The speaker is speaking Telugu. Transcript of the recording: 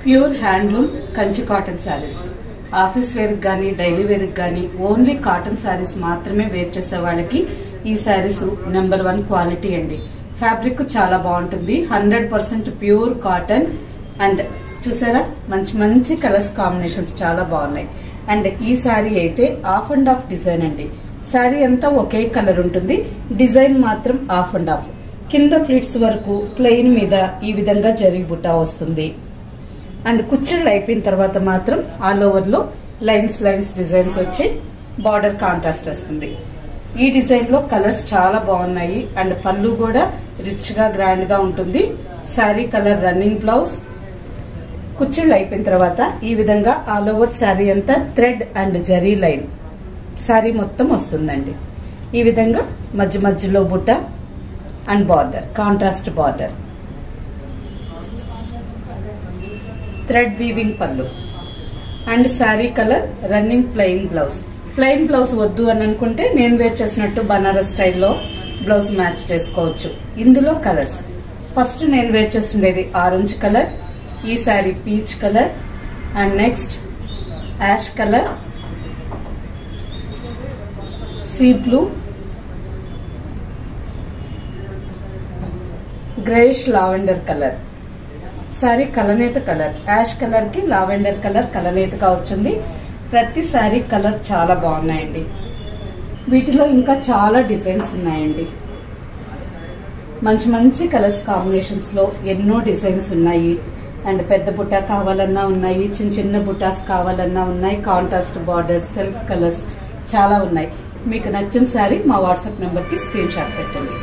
Pure handloom Kanchi cotton saris. Office wear గానీ డైలీ వేర్ గానీ ఓన్లీ కాటన్ శారీస్ మాత్రమే వేర్ చేసే వాళ్ళకి ఈ శారీస్ నెంబర్ 1 క్వాలిటీ అండి. ఫ్యాబ్రిక్ చాలా బాగుంటుంది. 100% ప్యూర్ కాటన్. అండ్ చూసారా మంచి మంచి కలర్స్ కాంబినేషన్స్ చాలా బాగున్నాయి. అండ్ ఈ శారీ అయితే ఆఫ్ అండ్ ఆఫ్ డిజైన్ అండి. శారీ అంతా ఒకే కలర్ ఉంటుంది, డిజైన్ మాత్రం ఆఫ్ అండ్ ఆఫ్. కింద ఫ్లిట్స్ వరకు ప్లెయిన్ మీద ఈ విధంగా జరీ బుట్టా వస్తుంది. అండ్ కుచ్చిళ్ళు అయిపోయిన తర్వాత మాత్రం ఆల్ ఓవర్ లో లైన్స్ డిజైన్స్ వచ్చి బార్డర్ కాంట్రాస్ట్ వస్తుంది. ఈ డిజైన్ లో కలర్స్ చాలా బాగున్నాయి. అండ్ పళ్ళు కూడా రిచ్ గా గ్రాండ్ గా ఉంటుంది. Sari colour running blouse. కుచ్చిళ్ళు అయిపోయిన తర్వాత ఈ విధంగా ఆల్ ఓవర్ శారీ అంతా thread and zari line sari మొత్తం వస్తుందండి. ఈ విధంగా మధ్యలో బుట్ట and border contrast border. Thread weaving పళ్ళు and sari colour running plain blouse. Plain blouse వద్దు అని అనుకుంటే నేను వేర్ చేసినట్టు బనారస్ స్టైల్లో బ్లౌజ్ మ్యాచ్ చేసుకోవచ్చు. ఇందులో కలర్స్ ఫస్ట్ నేను వేర్ చేస్తుండేది ఆరెంజ్ కలర్, ఈ sari peach colour, and next ash colour, sea blue, greyish lavender colour. Sari కలనేత కలర్, యాష్ కలర్ కి లావెండర్ కలర్ కలనేతగా వచ్చింది. ప్రతి శారీ కలర్ చాలా బాగున్నాయండి. వీటిలో ఇంకా చాలా డిజైన్స్ ఉన్నాయండి. మంచి మంచి కలర్స్ కాంబినేషన్స్ లో ఎన్నో డిజైన్స్ ఉన్నాయి. అండ్ పెద్ద బుట్టా కావాలన్నా ఉన్నాయి, చిన్న బుటాస్ కావాలన్నా ఉన్నాయి, కాంట్రాస్ట్ బార్డర్, సెల్ఫ్ కలర్స్ చాలా ఉన్నాయి. మీకు నచ్చిన శారీ మా వాట్సాప్ నెంబర్ కి స్క్రీన్ షాట్ పెట్టండి.